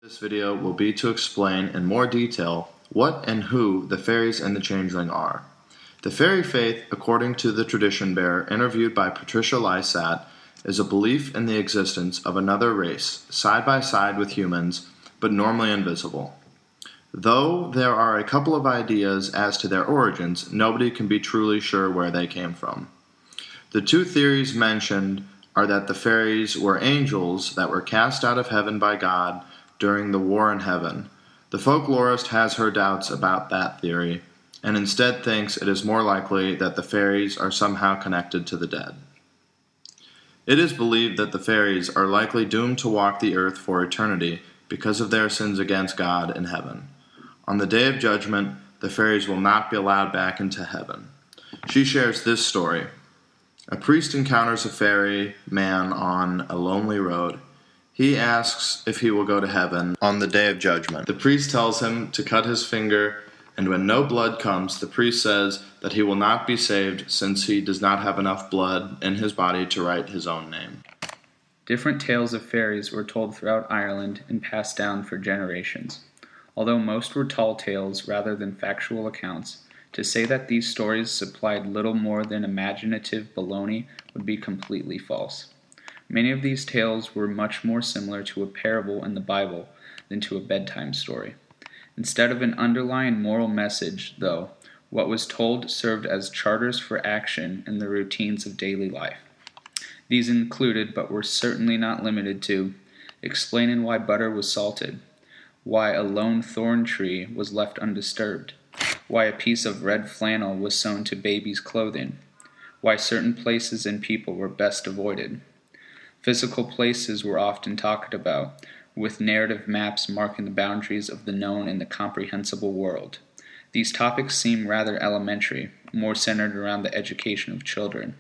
This video will be to explain in more detail what and who the fairies and the changeling are. The fairy faith, according to the tradition bearer interviewed by Patricia Lysat, is a belief in the existence of another race, side by side with humans, but normally invisible. Though there are a couple of ideas as to their origins, nobody can be truly sure where they came from. The two theories mentioned are that the fairies were angels that were cast out of heaven by God during the war in heaven. The folklorist has her doubts about that theory, and instead thinks it is more likely that the fairies are somehow connected to the dead. It is believed that the fairies are likely doomed to walk the earth for eternity because of their sins against God in heaven. On the day of judgment, the fairies will not be allowed back into heaven. She shares this story. A priest encounters a fairy man on a lonely road. He asks if he will go to heaven on the day of judgment. The priest tells him to cut his finger, and when no blood comes, the priest says that he will not be saved since he does not have enough blood in his body to write his own name. Different tales of fairies were told throughout Ireland and passed down for generations. Although most were tall tales rather than factual accounts, to say that these stories supplied little more than imaginative baloney would be completely false. Many of these tales were much more similar to a parable in the Bible than to a bedtime story. Instead of an underlying moral message, though, what was told served as charters for action in the routines of daily life. These included, but were certainly not limited to, explaining why butter was salted, why a lone thorn tree was left undisturbed, why a piece of red flannel was sewn to baby's clothing, why certain places and people were best avoided. Physical places were often talked about, with narrative maps marking the boundaries of the known and the comprehensible world. These topics seem rather elementary, more centered around the education of children.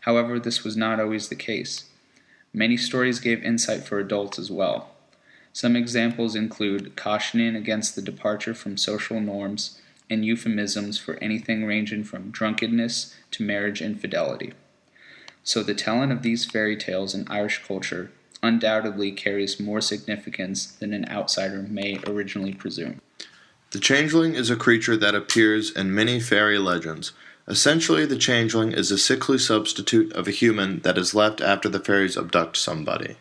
However, this was not always the case. Many stories gave insight for adults as well. Some examples include cautioning against the departure from social norms and euphemisms for anything ranging from drunkenness to marriage infidelity. So the telling of these fairy tales in Irish culture undoubtedly carries more significance than an outsider may originally presume. The changeling is a creature that appears in many fairy legends. Essentially, the changeling is a sickly substitute of a human that is left after the fairies abduct somebody.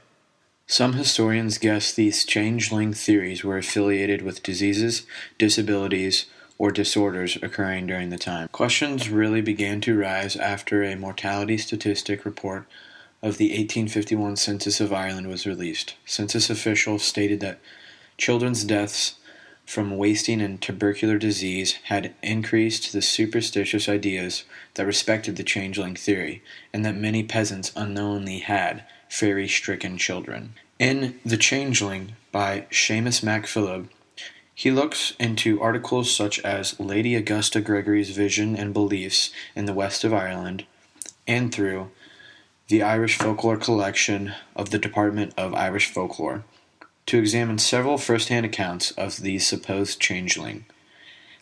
Some historians guess these changeling theories were affiliated with diseases, disabilities, or disorders occurring during the time. Questions really began to rise after a mortality statistic report of the 1851 Census of Ireland was released. Census officials stated that children's deaths from wasting and tubercular disease had increased the superstitious ideas that respected the changeling theory, and that many peasants unknowingly had fairy-stricken children. In The Changeling by Seamus MacPhilip, he looks into articles such as Lady Augusta Gregory's vision and beliefs in the west of Ireland, and through the Irish Folklore collection of the Department of Irish Folklore, to examine several first-hand accounts of the supposed changeling.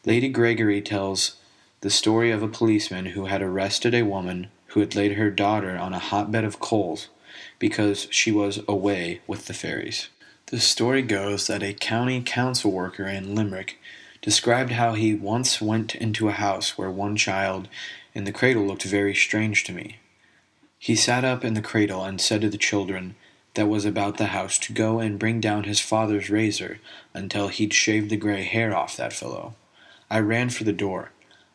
Lady Gregory tells the story of a policeman who had arrested a woman who had laid her daughter on a hotbed of coals because she was away with the fairies. The story goes that a county council worker in Limerick described how he once went into a house where one child in the cradle looked very strange to me. He sat up in the cradle and said to the children that was about the house to go and bring down his father's razor until he'd shaved the gray hair off that fellow. I ran for the door.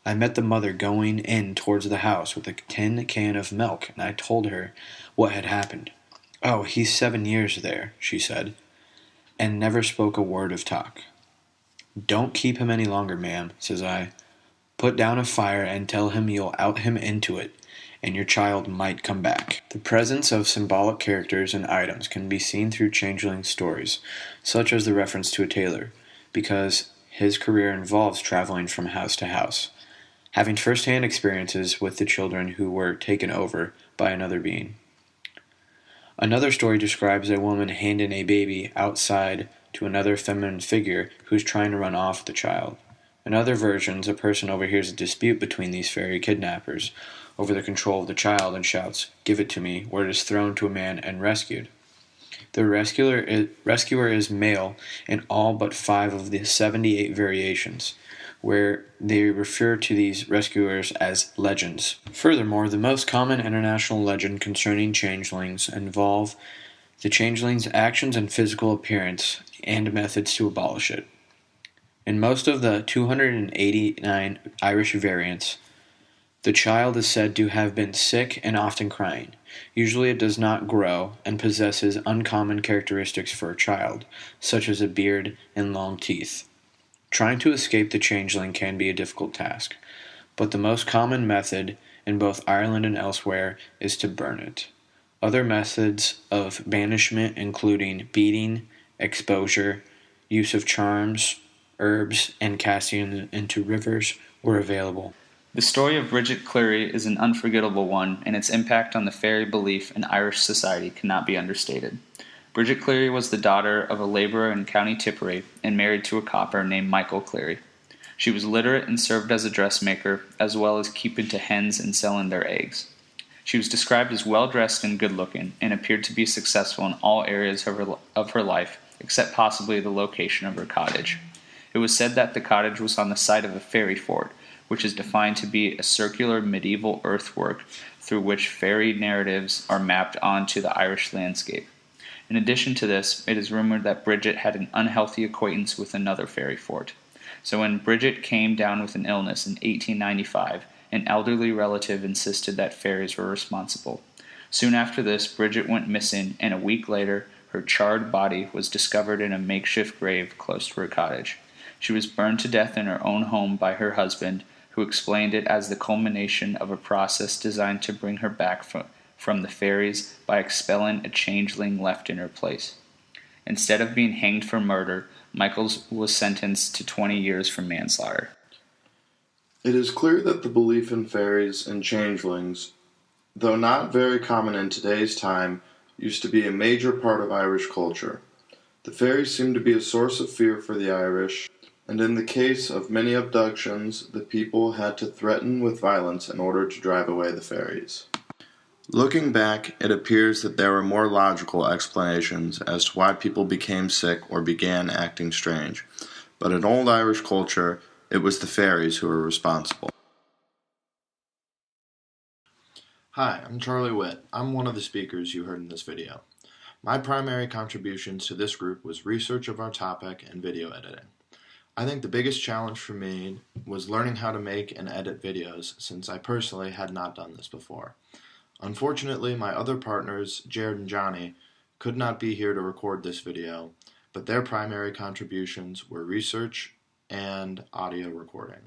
I met the mother going in towards the house with a tin can of milk, and I told her what had happened. "Oh, he's 7 years there," she said, and never spoke a word of talk. "Don't keep him any longer, ma'am," says I. "Put down a fire and tell him you'll out him into it, and your child might come back." The presence of symbolic characters and items can be seen through changeling stories, such as the reference to a tailor, because his career involves traveling from house to house, having first-hand experiences with the children who were taken over by another being. Another story describes a woman handing a baby outside to another feminine figure who's trying to run off with the child. In other versions, a person overhears a dispute between these fairy kidnappers over the control of the child and shouts, "Give it to me," where it is thrown to a man and rescued. The rescuer is male in all but 5 of the 78 variations, where they refer to these rescuers as legends. Furthermore, the most common international legend concerning changelings involve the changeling's actions and physical appearance and methods to abolish it. In most of the 289 Irish variants, the child is said to have been sick and often crying. Usually it does not grow and possesses uncommon characteristics for a child, such as a beard and long teeth. Trying to escape the changeling can be a difficult task, but the most common method in both Ireland and elsewhere is to burn it. Other methods of banishment, including beating, exposure, use of charms, herbs, and casting into rivers, were available. The story of Bridget Cleary is an unforgettable one, and its impact on the fairy belief in Irish society cannot be understated. Bridget Cleary was the daughter of a laborer in County Tipperary and married to a copper named Michael Cleary. She was literate and served as a dressmaker, as well as keeping to hens and selling their eggs. She was described as well-dressed and good-looking, and appeared to be successful in all areas of her life, except possibly the location of her cottage. It was said that the cottage was on the site of a fairy fort, which is defined to be a circular medieval earthwork through which fairy narratives are mapped onto the Irish landscape. In addition to this, it is rumored that Bridget had an unhealthy acquaintance with another fairy fort. So when Bridget came down with an illness in 1895, an elderly relative insisted that fairies were responsible. Soon after this, Bridget went missing, and a week later, her charred body was discovered in a makeshift grave close to her cottage. She was burned to death in her own home by her husband, who explained it as the culmination of a process designed to bring her back from the fairies by expelling a changeling left in her place. Instead of being hanged for murder, Michaels was sentenced to 20 years for manslaughter. It is clear that the belief in fairies and changelings, though not very common in today's time, used to be a major part of Irish culture. The fairies seem to be a source of fear for the Irish, and in the case of many abductions, the people had to threaten with violence in order to drive away the fairies. Looking back, it appears that there were more logical explanations as to why people became sick or began acting strange, but in old Irish culture, it was the fairies who were responsible. Hi, I'm Charlie Witt. I'm one of the speakers you heard in this video. My primary contributions to this group was research of our topic and video editing. I think the biggest challenge for me was learning how to make and edit videos, since I personally had not done this before. Unfortunately, my other partners, Jared and Johnny, could not be here to record this video, but their primary contributions were research and audio recording.